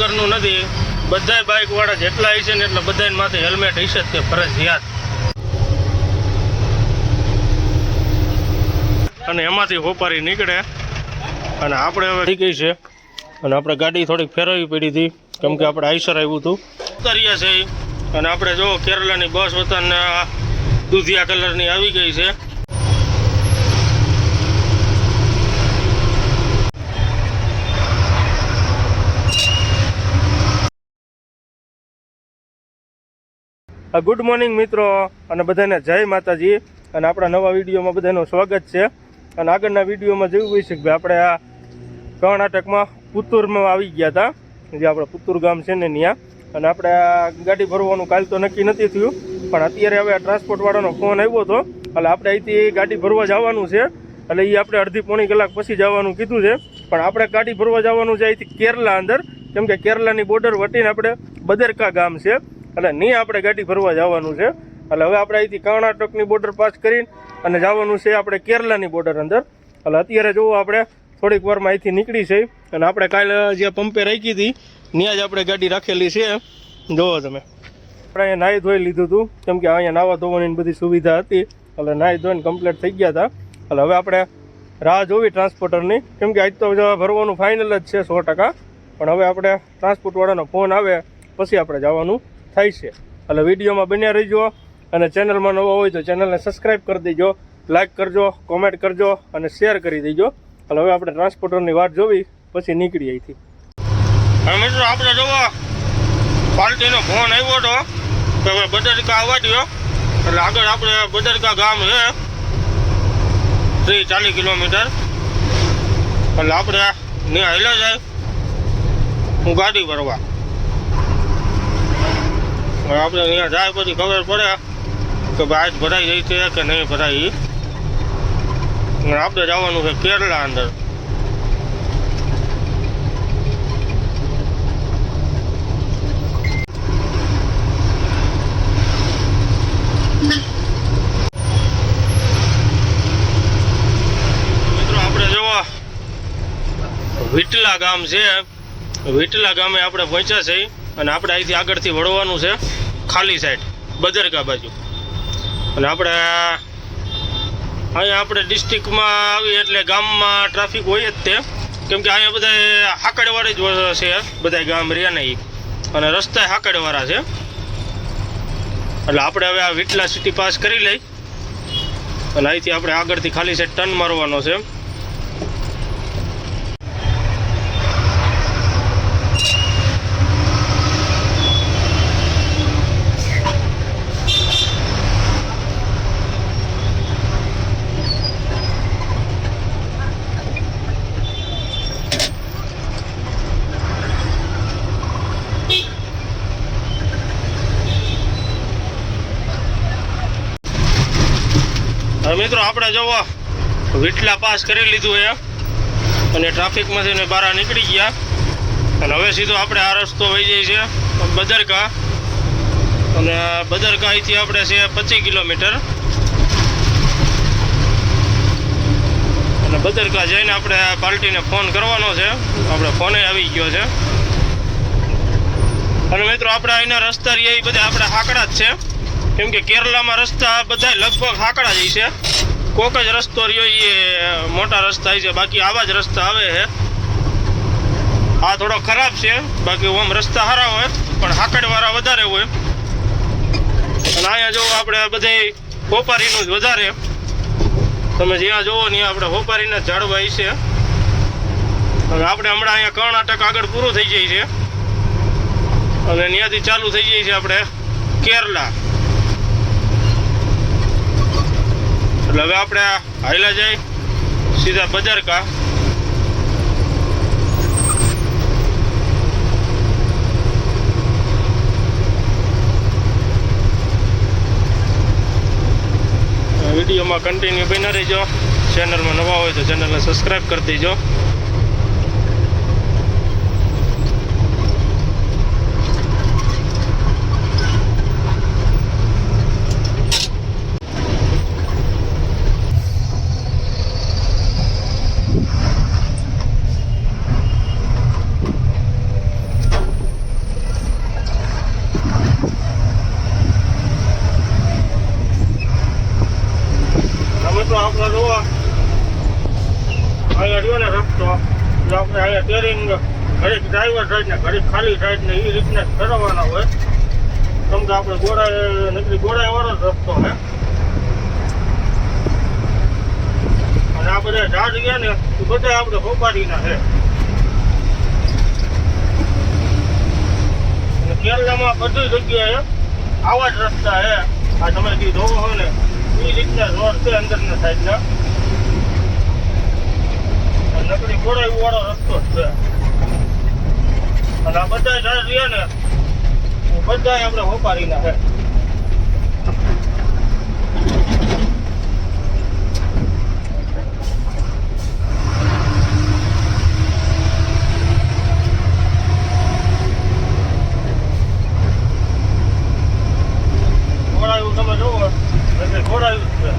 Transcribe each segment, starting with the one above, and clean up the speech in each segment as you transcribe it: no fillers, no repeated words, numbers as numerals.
વગરનું નથી, બધાય બાઇકવાળા જેટલા હશે ને એટલે બધાને માથે હેલ્મેટ હશે જ તે ફરજિયાત. અને એમાંથી હોપારી નીકળે અને આપણે હવે થઈ ગઈ છે અને આપણે ગાડી થોડીક ફેરવવી પડી હતી કેમ કે આપણે આઈસર આવ્યું હતું. ઉતાર્યા છે અને આપણે જો કેરલાની બસ વતન દૂધિયા કલરની આવી ગઈ છે. ગુડ મોર્નિંગ મિત્રો અને બધાને જય માતાજી. અને આપણા નવા વિડીયોમાં બધાનું સ્વાગત છે. અને આગળના વિડીયોમાં જોયું હોય છે કે આપણે આ કર્ણાટકમાં પુત્તુરમાં આવી ગયા હતા, જે આપણે પુત્તુર ગામ છે ને ત્યાં. અને આપણે આ ગાડી ભરવાનું કાલ તો નક્કી નથી થયું, પણ અત્યારે હવે ટ્રાન્સપોર્ટવાળાનો ફોન આવ્યો હતો એટલે આપણે અહીંથી ગાડી ભરવા જવાનું છે. એટલે એ આપણે અડધી પોણી કલાક પછી જવાનું કીધું છે, પણ આપણે ગાડી ભરવા જવાનું છે અહીંથી કેરલા અંદર, કેમ કે કેરલાની બોર્ડર વટીને આપણે બદરકા ગામ છે એટલે નહીં આપણે ગાડી ભરવા જવાનું છે. એટલે હવે આપણે અહીંથી કર્ણાટકની બોર્ડર પાસ કરીને અને જવાનું છે આપણે કેરલાની બોર્ડર અંદર. એટલે અત્યારે જોવો આપણે થોડીક વારમાં અહીંથી નીકળી છે અને આપણે કાલે જે પંપે રાખી હતી ત્યાં જ આપણે ગાડી રાખેલી છે. જોવો તમે, આપણે અહીંયા નાહી ધોઈ લીધું હતું કેમ કે અહીંયા નાવા ધોવાની બધી સુવિધા હતી, એટલે નાહી ધોઈને કમ્પ્લીટ થઈ ગયા હતા. એટલે હવે આપણે રાહ જોવી ટ્રાન્સપોર્ટરની, કેમ કે આજ તો ભરવાનું ફાઇનલ જ છે 100%, પણ હવે આપણે ટ્રાન્સપોર્ટવાળાનો ફોન આવે પછી આપણે જવાનું થાય છે. એટલે વિડીયોમાં બન્યા રહીજો અને ચેનલમાં નવો હોય તો ચેનલને સબસ્ક્રાઈબ કરી દેજો, લાઇક કરજો, કોમેન્ટ કરજો અને શેર કરી દેજો. એટલે હવે આપણે ટ્રાન્સપોર્ટરની વાટ જોવી પછી નીકળી અહીંથી. હવે મિત્રો આપણે જોવો પાર્ટીનો ફોન આવ્યો હતો કે હવે બદરકા આવવા દો, એટલે આગળ આપણે બદરકા ગામ છે 30-40 કિલોમીટર, એટલે આપણે ત્યાં હેલા જાય હું ગાડી ભરવા. આપણે અહીંયા જાય પછી ખબર પડે કે ભાઈ ભરાઈ જાય છે કે નહીં ભરાઈ. આપણે જવાનું છે કેરલા અંદર. મિત્રો આપણે જોવો વિટલા ગામ છે, વિટલા ગામે આપણે પહોંચ્યા છે અને આપણે અહીંથી આગળથી વળવાનું છે ખાલી સાઈડ બદરકા બાજુ. અને આપણે અહીંયા આપણે ડિસ્ટ્રિક્ટમાં આવી એટલે ગામમાં ટ્રાફિક હોય જ તે, કેમ કે અહીંયા બધા હાકડવાળી જ છે, બધા ગામ રહ્યા નહીં અને રસ્તા હાકડવાળા છે. એટલે આપણે હવે આ વિટલા સિટી પાસ કરી લઈ અને અહીંથી આપણે આગળથી ખાલી સાઈડ ટર્ન મારવાનો છે. મિત્રો આપણે જોવો વિટલા પાસ કરી લીધું છે અને ટ્રાફિકમાંથી ને બહાર નીકળી ગયા અને હવે સીધો આપણે આ રસ્તો વહી જાય છે બદરકા. અને બદરકા અહીંથી આપણે છે 25 કિલોમીટર. અને બદરકા જઈને આપણે પાર્ટીને ફોન કરવાનો છે, આપણે ફોને આવી ગયો છે. અને મિત્રો આપણે અહીંના રસ્તા રહ્યા એ બધા આપણે હાકડા જ છે, કેમ કે કેરલામાં રસ્તા બધા લગભગ હાકડા જ છે. કોક જ રસ્તો રહ્યો એ મોટા રસ્તા છે, બાકી આવા જ રસ્તા આવે છે. આ થોડો ખરાબ છે, બાકી ઓમ રસ્તા સારા હોય પણ હાકડવાળા વધારે હોય. અને અહીંયા જોવો આપણે બધે હોપારીનું જ વધારે, તમે જ્યાં જોવો ને આપણે હોપારીના ઝાડવા છે. અને આપણે હમણાં અહીંયા કર્ણાટક આગળ પૂરું થઈ જાય છે અને ત્યાંથી ચાલુ થઈ જાય છે આપણે કેરલા. એટલે હવે આપણે હાઈલા જાય સીધા બદરકા. વિડીયોમાં કન્ટિન્યુ બન્યા રહેજો. ચેનલમાં નવા હોય તો ચેનલને સબસ્ક્રાઈબ કરી દેજો. તો આપણે અહીંયા ટેરિંગ ઘડીક ડ્રાઈવર સાઈડ ને ઘડીક ખાલી સાઈડ ને એ રીતના ફેરવવાના હોય, કેમ કે આપણે ગોળાઈ વાળો જ રસ્તો છે. અને આ બધા ઝાડ ગયા ને એ બધા આપણે હોપારીના છે. અને કેરલામાં બધી જગ્યાએ આવા જ રસ્તા છે. આ તમે જે જોવો હોય ને એ રીતના રોડ છે અંદરના સાઈડના, નકરી ગોળાઈ વાળો રસ્તો જ છે. અને આ બધા ઝાડ રહ્યા ને બધા આપણે હોપારીના છે. ઘોડાયું તમે જોવો એટલે ઘોડાયું જ છે.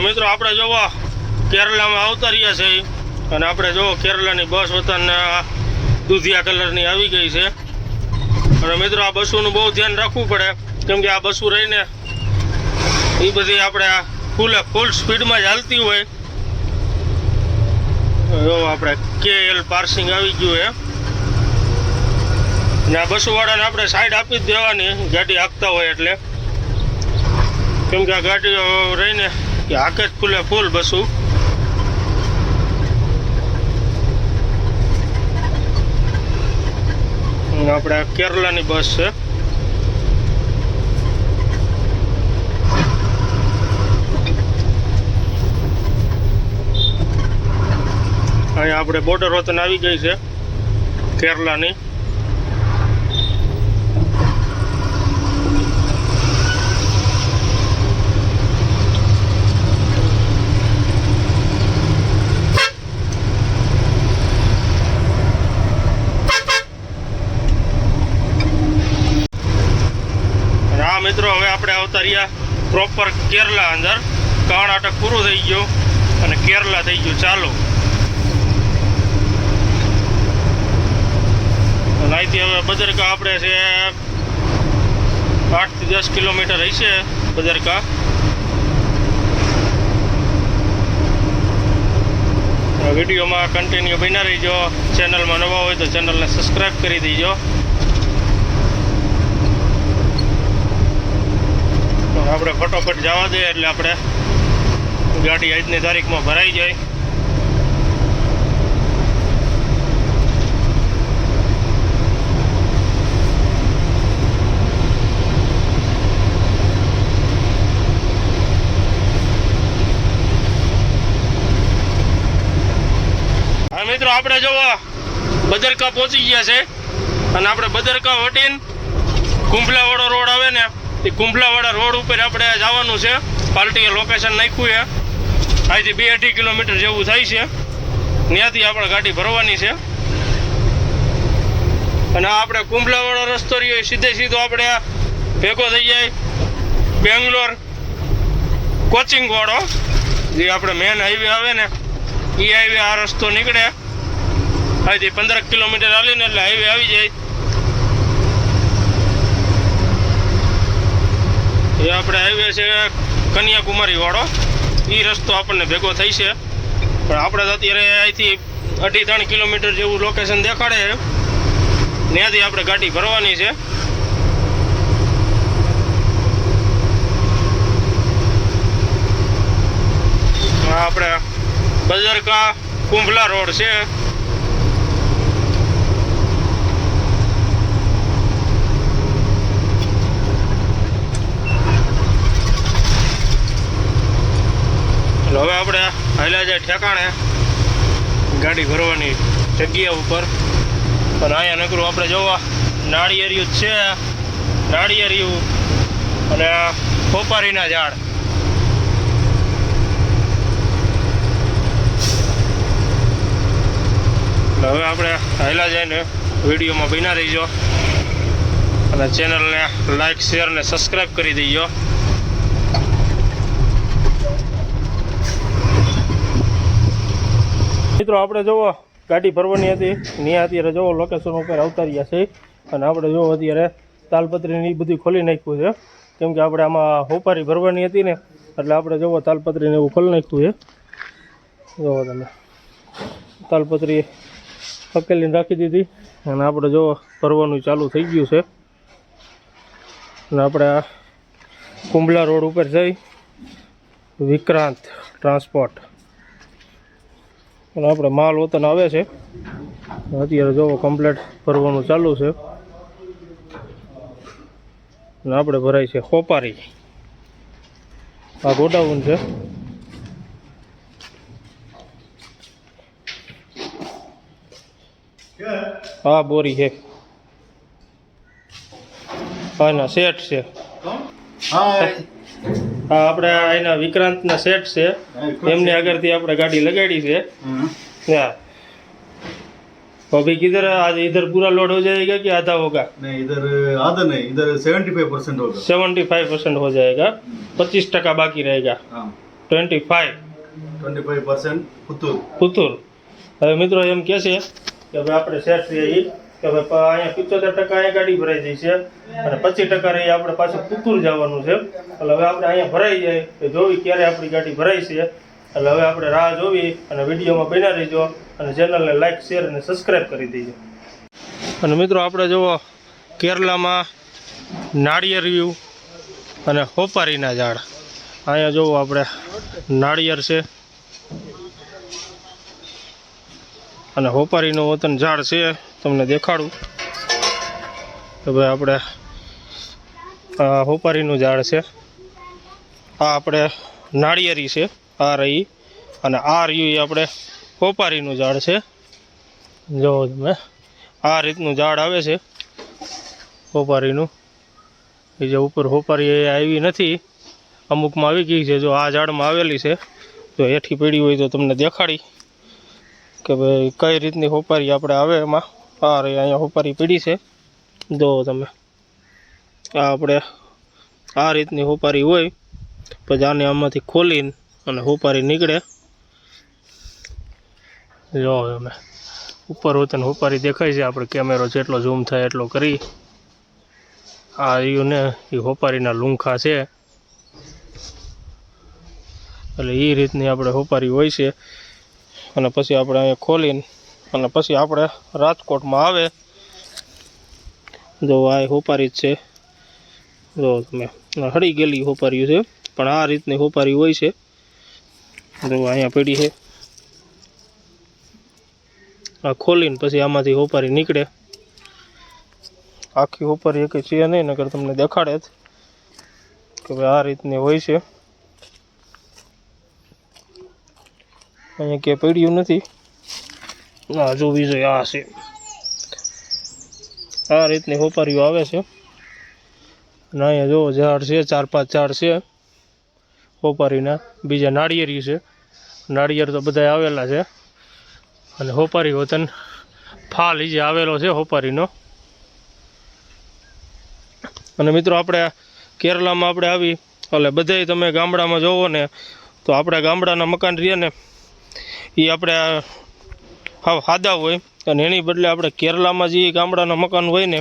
મિત્રો આપણે જોવો કેરલામાં આવતા રહ્યા છે અને આપણે જોવો કેરલાની બસ વતન દૂધિયા કલરની આવી ગઈ છે. અને મિત્રો આ બસોનું બહુ ધ્યાન રાખવું પડે, કેમ કે આ બસો રહીને એ બધી આપણે ફૂલ સ્પીડમાં જ હાલતી હોય. જો આપણે KL પાર્સિંગ આવી ગયું છે ને આ બસોવાળાને આપણે સાઈડ આપી જ દેવાની ગાડી હાંકતા હોય એટલે, કેમ કે આ ગાડીઓ રહીને કે હાકે જ ફૂલ બસું. આપણે કેરલાની બસ છે. અહીંયા આપણે બોર્ડર વતન આવી ગઈ છે કેરલાની. મિત્રો હવે આપણે આવતા રહ્યા પ્રોપર કેરલા અંદર. કર્ણાટક પૂરું થઈ ગયું અને કેરલા થઈ ગયું ચાલુ. અને અહીંથી હવે બદરકા આપણે છે 8 થી 10 કિલોમીટર હશે બદરકા. વિડીયોમાં કન્ટિન્યુ બન્યા રહીજો. ચેનલમાં નવા હોય તો ચેનલને સબસ્ક્રાઈબ કરી દેજો. આપણે ફટોફટ જવા દઈએ એટલે આપણે ગાડી આજની તારીખમાં ભરાઈ જાય. હા મિત્રો આપણે જોવો બદરકા પહોંચી ગયા છે અને આપણે બદરકા વટીને કુંભલાવાળો રોડ આવે ને એ કુંભલાવાળા રોડ ઉપર આપણે જવાનું છે. પાર્ટીએ લોકેશન નાખ્યું છે. અહીંથી 2-2.5 કિલોમીટર જેવું થાય છે. ત્યાંથી આપણે ગાડી ભરવાની છે. અને આપણે કુંભલાવાળો રસ્તો રહ્યો સીધો આપણે ભેગો થઈ જાય બેંગ્લોર કોચિંગ વાળો, જે આપણે મેન હાઈવે આવે ને એ હાઈવે આ રસ્તો નીકળે. અહીંથી 15 કિલોમીટર હાલીને એટલે હાઈવે આવી જાય. એ આપણે હાઈવે છે કન્યાકુમારી વાળો, એ રસ્તો આપણને ભેગો થઈ છે. પણ આપણે તો અત્યારે અહીંથી 2.5-3 કિલોમીટર જેવું લોકેશન દેખાડે છે. ત્યાંથી આપણે ગાડી ભરવાની છે. આપણે બદરકા કુંભલા રોડ છે. હવે આપણે હાલ્યા જાય ઠેકાણે ગાડી ભરવાની જગ્યા ઉપર. અને અહીંયા નકરું આપણે જોવા નાળિયેરિયું છે. નાળિયેરિયું અને હોપારીના ઝાડ. હવે આપણે હાલ્યા જઈને વિડીયોમાં બન્યા રહીજો અને ચેનલને લાઈક શેર ને સબસ્ક્રાઈબ કરી દેજો. મિત્રો આપણે જોવો ગાડી ભરવાની હતી ત્યાં અત્યારે જોવો લોકેશન ઉપર આવતા રહ્યા છે અને આપણે જોવો અત્યારે તાલપત્રીને એ બધું ખોલી નાખ્યું છે કેમ કે આપણે આમાં હોપારી ભરવાની હતી ને એટલે આપણે જોવો તાલપત્રીને એવું ખોલી નાખ્યું છે. જોવો તમે તાલપત્રી પકેલીને રાખી દીધી અને આપણે જો ભરવાનું ચાલુ થઈ ગયું છે અને આપણે આ કુંબલા રોડ ઉપર જઈ વિક્રાંત ટ્રાન્સપોર્ટ અને આપણે માલ વતન આવે છે અત્યારે જો કમ્પ્લેટ ભરવાનું ચાલુ છે અને આપણે ભરાય છે હોપારી. આ ગોડાઉન છે. હા બોરી છે. હા ના સેટ છે. હા આપણે એના વિક્રાંતના સેટ છે એમની આગળથી આપણે ગાડી લગાડી છે. हाँ अभी किधर आज इधर पूरा लोड हो जाएगा कि आधा होगा? नहीं इधर आधा नहीं, इधर 75% होगा. 75% हो जाएगा. 25% बाकी रहेगा. हाँ 25% पुतूर. पुतूर. હવે મિત્રો એમ કહે છે કે હવે આપણે સેટ રહીએ કે હવે અહીંયા 75% અહીંયા ગાડી ભરાઈ જાય છે અને 25% રહી આપણે પાછું પુતૂર જવાનું છે. એટલે હવે આપણે અહીંયા ભરાઈ જાય તો જોવી ક્યારે આપણી ગાડી ભરાઈ છે. એટલે હવે આપણે રાહ જોવી અને વિડીયોમાં બન્યા રહીજો અને ચેનલને લાઈક શેર અને સબસ્ક્રાઈબ કરી દેજો. અને મિત્રો આપણે જુઓ કેરલામાં નાળિયેર વ્યૂ અને હોપારીના ઝાડ. અહીંયા જુઓ આપણે નાળિયેર છે અને હોપારીનું વતન ઝાડ છે. તમને દેખાડું તો ભાઈ આપણે આ હોપારીનું ઝાડ છે. આ આપણે નાળિયેરી છે આ રહી અને આ રહ્યું એ આપણે હોપારીનું ઝાડ છે. જો તમે આ રીતનું ઝાડ આવે છે હોપારીનું. એ જે ઉપર હોપારી એ આવી નથી અમુકમાં આવી ગઈ છે. જો આ ઝાડમાં આવેલી છે જો હેઠી પડી હોય તો તમને દેખાડી કે ભાઈ કઈ રીતની હોપારી આપણે આવે એમાં. આ રહી અહીંયા હોપારી પડી છે જો તમે. આ આપણે આ રીતની હોપારી હોય પછી આને આમાંથી ખોલીને અને હોપારી નીકળે. જો તમે ઉપર વતન હોપારી દેખાય છે. આપણે કેમેરો જેટલો ઝૂમ થાય એટલો કરી. આ રહ્યું ને એ હોપારીના લૂંખા છે. એટલે એ રીતની આપણે હોપારી હોય છે અને પછી આપણે અહીંયા ખોલીને અને પછી આપણે રાજકોટમાં આવે. જો આ હોપારી જ છે. જો તમે હળી ગયેલી હોપારીઓ છે પણ આ રીતની હોપારી હોય છે. જો અહીંયા પડી છે. આ ખોલીને પછી આમાંથી હોપારી નીકળે. આખી હોપારી એક છે નહીં નકર તમને દેખાડે જ કે ભાઈ આ રીતની હોય છે. અહીંયા ક્યાંય પડ્યું નથી. આ જોવી જોઈએ આ છે. આ રીતની હોપારીઓ આવે છે અને અહીંયા જો ઝાડ છે 4-5 ઝાડ છે હોપારીના. બીજા નાળિયેરી છે. નાળિયેર તો બધા આવેલા છે અને હોપારી વતન ફાલ જે આવેલો છે હોપારીનો. અને મિત્રો આપણે કેરલામાં આપણે આવી એટલે બધાય તમે ગામડામાં જોવો ને તો આપણે ગામડાના મકાન રહીએ ને એ આપણે હાવ સાદા હોય અને એની બદલે આપણે કેરલામાં જે ગામડાના મકાન હોય ને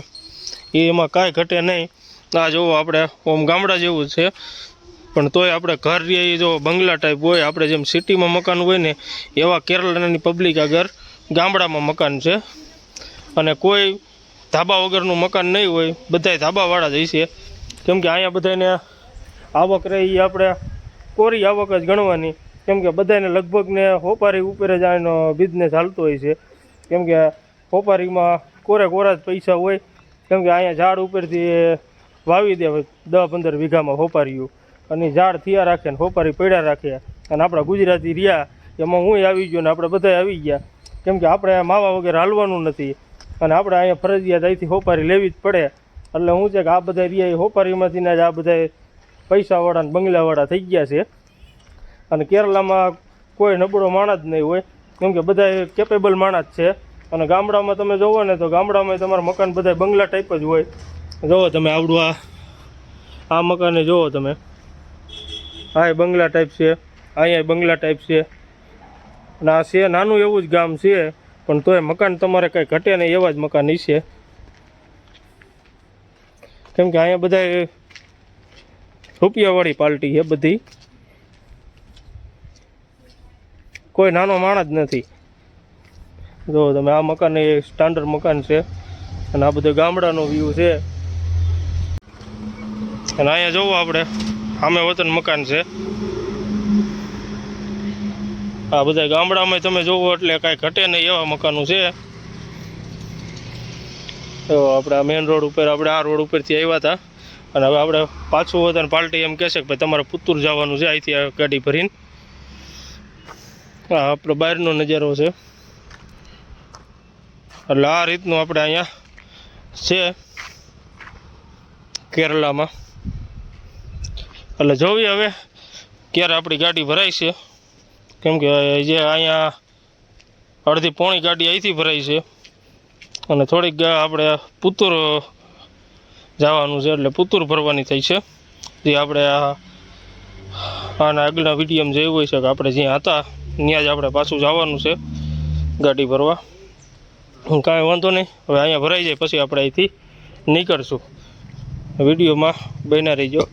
એમાં કાંઈ ઘટે નહીં. આ જોવો આપણે ઓમ ગામડા જેવું જ છે પણ તોય આપણે ઘર રહીએ એ જો બંગલા ટાઈપ હોય. આપણે જેમ સિટીમાં મકાન હોય ને એવા કેરલાની પબ્લિક આગળ ગામડામાં મકાન છે અને કોઈ ધાબા વગરનું મકાન નહીં હોય. બધાય ધાબાવાળા જ હશે કેમ કે અહીંયા બધાને આવક રહી એ આપણે કોરી આવક જ ગણવાની કેમ કે બધાને લગભગ ને હોપારી ઉપર જ આનો બિઝનેસ હાલતો હોય છે કેમ કે હોપારીમાં કોરા જ પૈસા હોય કેમ કે અહીંયા ઝાડ ઉપરથી વાવી દે 10-15 વીઘામાં હોપારીઓ અને ઝાડ થયા રાખે ને હોપારી પડ્યા રાખે અને આપણા ગુજરાતી રહ્યા એમાં હું આવી ગયો ને આપણે બધા આવી ગયા કેમ કે આપણે માવા વગેરે હાલવાનું નથી અને આપણે અહીંયા ફરજિયાત અહીંથી હોપારી લેવી જ પડે એટલે શું છે કે આ બધા રહ્યા હોપારીમાંથી જ આ બધા પૈસાવાળા ને બંગલાવાળા થઈ ગયા છે. અને કેરલામાં કોઈ નબળો માણસ જ નહીં હોય, કેમ કે બધા કેપેબલ માણસ છે. અને ગામડામાં તમે જોવો ને તો ગામડામાં તમારા મકાન બધા બંગલા ટાઈપ જ હોય. જોવો તમે આવડું આ મકાને જોવો તમે, આ બંગલા ટાઈપ છે, અહીંયા બંગલા ટાઈપ છે. અને આ છે નાનું એવું જ ગામ છે, પણ તોય મકાન તમારે કંઈ ઘટે નહીં એવા જ મકાન છે. કેમ કે અહીંયા બધા રૂપિયાવાળી પાર્ટી છે બધી, કોઈ નાનો માણસ જ નથી. જો તમે આ મકાન એ સ્ટાન્ડર્ડ મકાન છે. અને આ બધો ગામડાનો વ્યૂ છે. અને અહીંયા જોવો આપણે સામે વતન મકાન છે. આ બધા ગામડામાં તમે જોવો એટલે કાંઈ ઘટે નહીં એવા મકાનો છે. તો આપણે આ મેઇન રોડ ઉપર આપણે આ રોડ ઉપરથી આવ્યા હતા. અને હવે આપણે પાછું વતન પાર્ટી એમ કહેશે કે ભાઈ તમારે પુત્તુર જવાનું છે અહીંથી આ ગાડી ભરીને. હા આપણો બહારનો નજારો છે. એટલે આ રીતનું આપણે અહીંયા છે કેરલામાં. એટલે જોઈએ હવે ક્યારે આપણી ગાડી ભરાય છે, કેમ કે જે અહીંયા અડધી પોણી ગાડી અહીંથી ભરાઈ છે. અને થોડીક આપણે પુત્તુર જવાનું છે, એટલે પુત્તુર ભરવાની થઈ છે. જે આપણે આના આગળના વિડીયોમાં જોયું હોય છે કે આપણે જ્યાં હતા ત્યાં જ આપણે પાછું જવાનું છે ગાડી ભરવા. કાંઈ વાંધો નહીં, હવે અહીંયા ભરાઈ જાય પછી આપણે અહીંથી નીકળશું. વિડીયોમાં બન્યા રહીજો.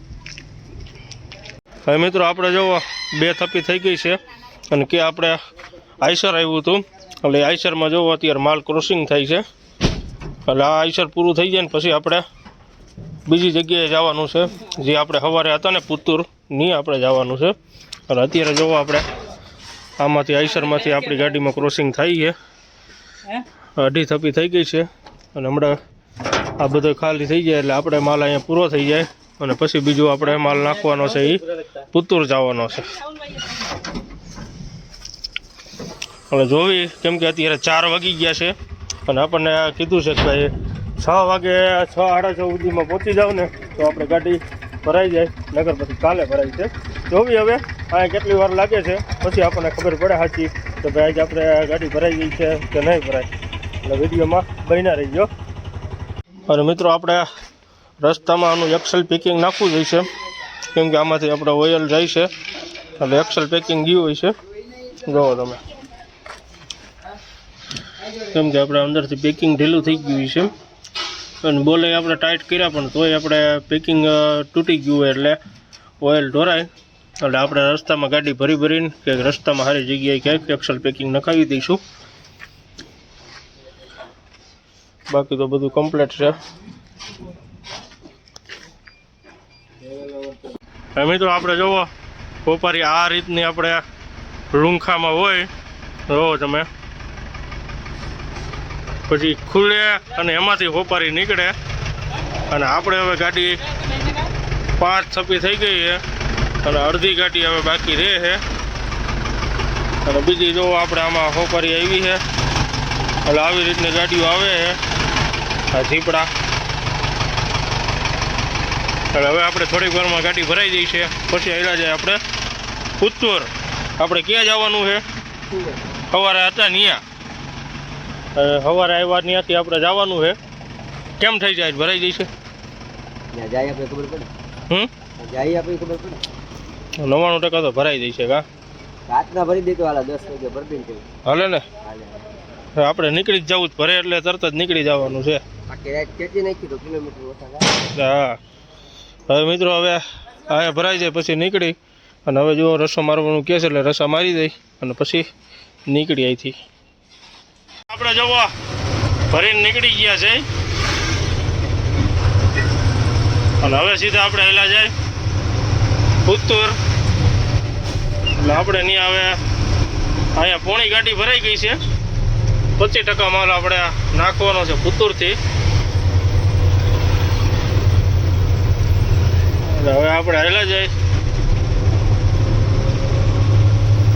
હવે મિત્રો આપણે જોવો 2 થપ્પી થઈ ગઈ છે. અને કે આપણે આઈસર આવ્યું હતું, એટલે આઈસરમાં જોવો અત્યારે માલ ક્રોસિંગ થાય છે. એટલે આ આઈસર પૂરું થઈ જાય ને પછી આપણે બીજી જગ્યાએ જવાનું છે, જે આપણે સવારે હતા ને પુત્તુરની આપણે જવાનું છે. અને અત્યારે જોવો આપણે આમાંથી આઈસરમાંથી આપણી ગાડીમાં ક્રોસિંગ થઈ છે. 2.5 થપ્પી થઈ ગઈ છે. અને હમણાં આ બધો ખાલી થઈ જાય એટલે આપણે માલ અહીંયા પૂરો થઈ જાય અને પછી બીજું આપણે માલ નાખવાનો છે એ પુત્તુર જવાનો છે. અને જોવી કેમ કે અત્યારે 4 વાગી ગયા છે. અને આપણને કીધું છે કે ભાઈ 6 વાગે 6 સાડા 6 સુધીમાં પહોંચી જાવ ને તો આપણે ગાડી ભરાઈ જાય, નગર પછી કાલે ભરાય છે. જોવી હવે અહીંયા કેટલી વાર લાગે છે પછી આપણને ખબર પડે સાચી કે ભાઈ આજે આપણે ગાડી ભરાઈ ગઈ છે કે નહીં ભરાય. એટલે વિડીયોમાં બન્યા રહીજો. અને મિત્રો આપણે રસ્તામાં આનું એક્સેલ પેકિંગ નાખવું જોઈશે, કેમ કે આમાંથી આપણે ઓઇલ જાય છે એટલે એક્સેલ પેકિંગ ગયું હોય છે. જોવો તમે, કેમ કે આપણે અંદરથી પેકિંગ ઢીલું થઈ ગયું છે. અને બોલે આપણે ટાઈટ કર્યા પણ તોય આપણે પેકિંગ તૂટી ગયું હોય એટલે ઓઇલ ઢોરાય. એટલે આપણે રસ્તામાં ગાડી ભરીને કે રસ્તામાં સારી જગ્યાએ ક્યાંક એક્સેલ પેકિંગ નખાવી દઈશું. બાકી તો બધું કમ્પ્લીટ છે. મિત્રો આપણે જોવો કોપારી આ રીતની આપણે રૂંખામાં હોય, જોવો તમે, પછી ખુલે અને એમાંથી હોપારી નીકળે. અને આપણે હવે ગાડી 5 થપ્પી થઈ ગઈ છે અને અડધી ગાડી હવે બાકી રહે છે. અને બીજી જો આપણે આમાં હોપારી આવી છે. એટલે આવી રીતની ગાડીઓ આવે છે આ ઝીપડા. એટલે હવે આપણે થોડીક વારમાં ગાડી ભરાઈ જઈ છે પછી આવ્યા જાય આપણે પુત્તુર. આપણે ક્યાં જવાનું છે? સવારે હતા ત્યાં, સવારે આવ્યા ત્યાંથી આપણે જવાનું છે. કેમ થઈ જાય ભરાઈ જઈશે? 99% તો ભરાઈ જઈશે. કા રાતના ભરી દેતો હાલા 10 વાગે ભરી દે. હાલે ને, આપણે નીકળી જ જવું જ ભરે એટલે તરત જ નીકળી જવાનું છે. આખી રાત કેટલી નાખી તો કિલોમીટર ઓછા થાય. હા હવે મિત્રો હવે અહીંયા ભરાઈ જાય પછી નીકળી અને હવે જો રસો મારવાનું કહે છે એટલે રસા મારી દઈ અને પછી નીકળી અહીંથી. આપણે જવો ભરીને નીકળી ગયા છે અને હવે સીધા આપણે હેલા જાય પુત્તુર. એટલે આપણે નહીં હવે અહીંયા પોણી ગાડી ભરાઈ ગઈ છે. 25% માલ આપણે નાખવાનો છે પુત્તુરથી. એટલે હવે આપણે હેલા જાય.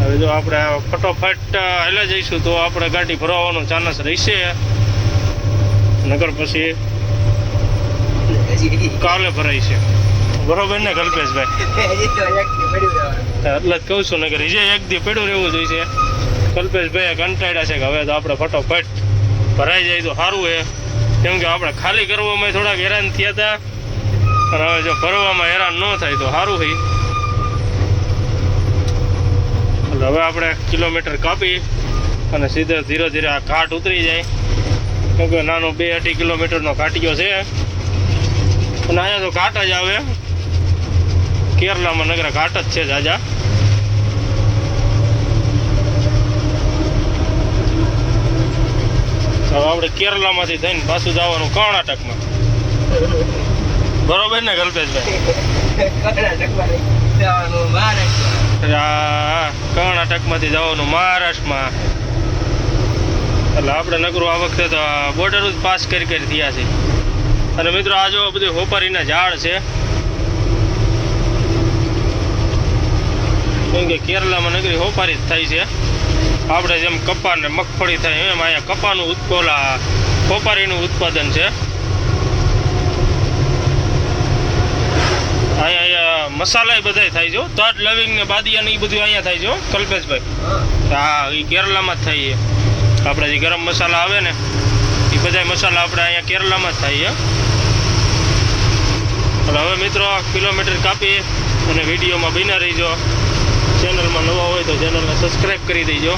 હવે જો આપણે ફટોફટ હેલા જઈશું તો આપણે ગાડી ભરવાનો ચાન્સ રહેશે, નગર પછી કાલે ભરાય છે બરોબર ને કલ્પેશભાઈ? હજી તો એક પડ્યું રહેવાનું. એટલે જ કહું છું ને કે રીજે એક દી પડ્યું રહેવું જોઈએ. કલ્પેશભાઈ કંટાળ્યા છે કે હવે તો આપણે ફટોફટ ભરાઈ જાય તો સારું છે, કેમ કે આપણે ખાલી કરવામાં થોડાક હેરાન થયા હતા અને હવે જો ભરવામાં હેરાન ન થાય તો સારું છે. એટલે હવે આપણે કિલોમીટર કાપી અને સીધે ધીરે ધીરે આ ઘાટ ઉતરી જાય, કેમ કે નાનો 2-2.5 કિલોમીટરનો ઘાટીયો છે અને અહીંયા તો ઘાટ જ આવે. કેરલામાં નગર ઘાટ જ છે જાજા. હવે આપણે કેરલામાંથી થઈને પાછું જવાનું કર્ણાટકમાં, બરોબર ને કલ્પેશભાઈ? કર્ણાટકમાં જવાનું મહારાષ્ટ્ર. કર્ણાટકમાંથી જવાનું મહારાષ્ટ્રમાં. એટલે આપણે નગરું આ વખતે તો બોર્ડર જ પાસ કરી થયા છે. અને મિત્રો આ જો બધું હોપારીના ઝાડ છે, કેમ કે કેરલામાં નગરી હોપારી જ થાય છે. આપણે જેમ કપા ને મગફળી થાય એમ અહીંયા કપાનું હોપારીનું ઉત્પાદન છે. અહીંયા મસાલા બધા થાય છે, તજ લવિંગ ને બાદિયા ને એ બધું અહીંયા થાય છે કલ્પેશભાઈ. હા, એ કેરલામાં જ થાય છે. આપણે જે ગરમ મસાલા આવે ને એ બધા મસાલા આપણે અહીંયા કેરલામાં જ થાય છે. એટલે હવે મિત્રો કિલોમીટર કાપી અને વિડીયોમાં બન્યા રહીજો. ચેનલમાં નવા હોય તો ચેનલને સબસ્ક્રાઈબ કરી દેજો.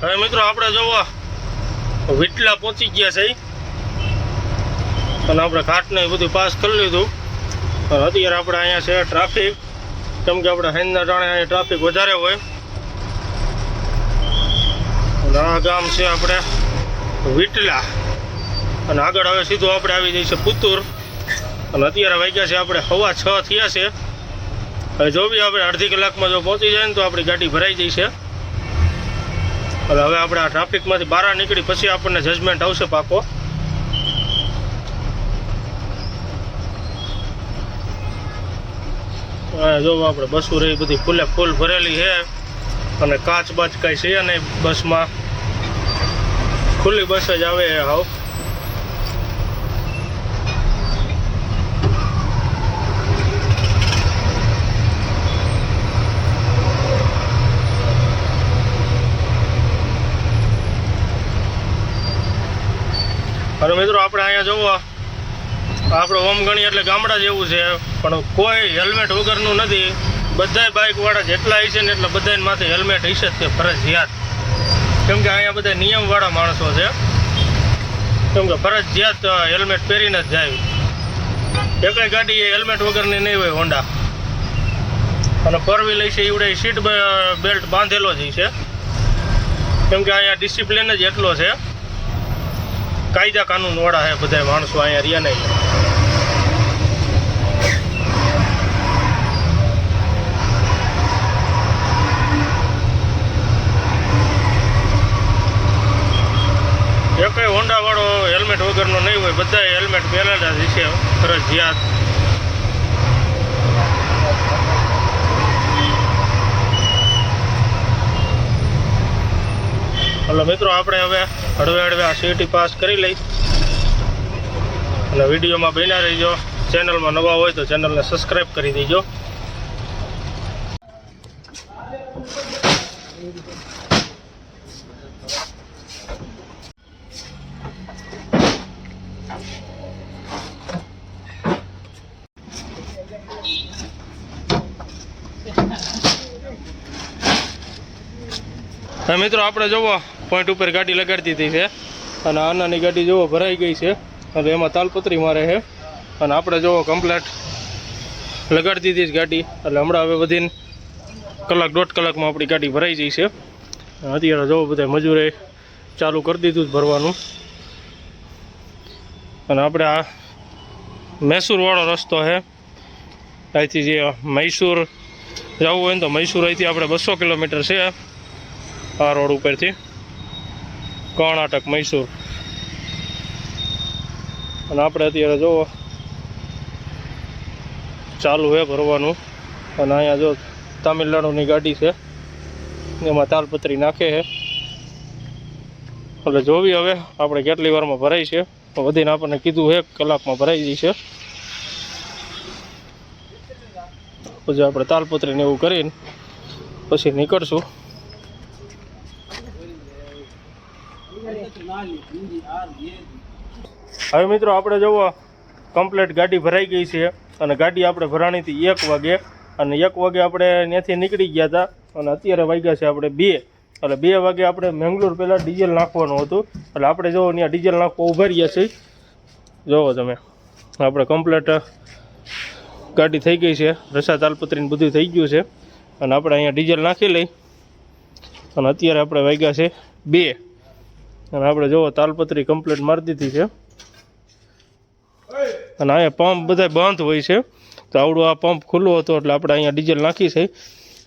હવે મિત્રો આપણે જોવો વિટલા પહોંચી ગયા છે અને આપણે ઘાટને બધું પાસ કરી લીધું. અને અત્યારે આપણે અહીંયા છે ટ્રાફિક, કેમ કે આપણે હાંજના ટાણે અહીંયા ટ્રાફિક વધારે હોય. અને આ ગામ છે આપણે વિટલા અને આગળ હવે સીધું આપણે આવી જઈએ પુતુર. અને અત્યારે વાગ્યા છે આપણે 6:15 થયા છે. હવે જો બી આપણે અડધી કલાકમાં જો પહોંચી જાય ને તો આપણી ગાડી ભરાઈ જઈ છે. એટલે હવે આપણે આ ટ્રાફિકમાંથી બહાર નીકળી પછી આપણને જજમેન્ટ આવશે પાકો. જો આપણે બસો રહી બધી ફૂલે ફૂલ ભરેલી છે અને કાચ બાચ કાંઈ છે નહીં બસમાં, ખુલ્લી બસ જ આવે હાવ. અને મિત્રો આપણે અહીંયા જોવો આપણો ઓમગણી એટલે ગામડા જેવું છે, પણ કોઈ હેલ્મેટ વગરનું નથી. બધા બાઇકવાળા જેટલા હશે ને એટલા બધાની માથે હેલ્મેટ હશે જ તે ફરજિયાત, કેમ કે અહીંયા બધા નિયમવાળા માણસો છે. કેમ કે ફરજિયાત હેલ્મેટ પહેરીને જ જાય. એકય ગાડી એ હેલ્મેટ વગરની નહીં હોય હોન્ડા. અને ફોર વ્હીલ છે એવડે સીટ બેલ્ટ બાંધેલો જ છે, કેમ કે અહીંયા ડિસિપ્લિન જ એટલો છે. કાયદા કાનૂન વાળા છે બધા માણસો અહીંયા રહ્યા નહીં. એકય હોન્ડા વાળો હેલ્મેટ વગરનો નહીં હોય, બધા હેલ્મેટ પહેરેલા જ છે ફરજિયાત. એટલે મિત્રો આપણે હવે હળવે આ સિટી પાસ કરી લઈ અને વિડીયોમાં બન્યા રહીજો. ચેનલમાં નવા હોય તો ચેનલને સબસ્ક્રાઈબ કરી દેજો. હા મિત્રો આપણે જોવો પોઈન્ટ ઉપર ગાડી લગાડી દીધી છે અને આનાની ગાડી જોવો ભરાઈ ગઈ છે. હવે એમાં તાલપત્રી મારે છે અને આપણે જોવો કમ્પ્લેટ લગાડી દીધી છે ગાડી, એટલે હમણાં હવે વધીને કલાક 1.5 કલાકમાં આપણી ગાડી ભરાઈ જઈ છે. અત્યારે જો બધા મજૂરે ચાલુ કરી દીધું ભરવાનું. અને આપણે આ મૈસૂરવાળો રસ્તો છે. અહીંથી જે મૈસૂર જવું હોય ને તો મૈસૂર અહીંથી આપણે 200 કિલોમીટર છે આ રોડ ઉપરથી, કર્ણાટક મૈસૂર. અને આપણે અત્યારે જો ચાલુ છે ભરવાનું. અને અહીંયા જો તામિલનાડુની ગાડી છે, એમાં તાલપત્રી નાખે છે. એટલે જોવી હવે આપણે કેટલી વારમાં ભરાય છે. વધીને આપણને કીધું 1 કલાકમાં ભરાઈ જશે. પછી આપણે તાલપત્રીને એવું કરીને પછી નીકળશું. હવે મિત્રો આપણે જોવો કમ્પ્લીટ ગાડી ભરાઈ ગઈ છે. અને ગાડી આપણે ભરાણી હતી 1 વાગે, અને 1 વાગે આપણે ત્યાંથી નીકળી ગયા હતા. અને અત્યારે વાગ્યા છે આપણે 2, એટલે 2 વાગે આપણે મેંગલોર પહેલાં ડીઝલ નાખવાનું હતું. એટલે આપણે જો ત્યાં ડીઝલ નાખવા ઊભા રહ્યા છીએ. જોવો તમે આપણે કમ્પ્લીટ ગાડી થઈ ગઈ છે, રસા તાલપત્રીને બધું થઈ ગયું છે. અને આપણે અહીંયા ડીઝલ નાખી લઈ. અને અત્યારે આપણે વાગ્યા છે 2, અને આપણે જોવો તાલપત્રી કમ્પ્લીટ મારી દીધી છે. અને અહીંયા પંપ બધા બંધ હોય છે, તો આવડું આ પંપ ખુલ્લો હતો એટલે આપણે અહીંયા ડીઝલ નાખી છે.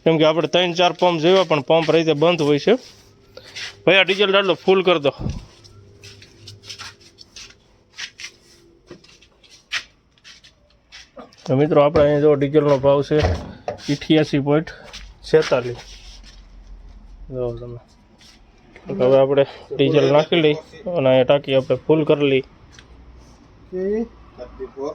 કેમ કે આપણે 3-4 પંપ જોયા પણ પંપ રીતે બંધ હોય છે. ભાઈ આ ડીઝલ ડાલો ફૂલ કરી દો. તો મિત્રો આપણે અહીંયા જો ડીઝલનો ભાવ છે 88.46. જો તમે હવે આપણે ડીઝલ નાખી લઈ અને અહીંયા ટાંકી આપણે ફૂલ કરી લઈ. 34.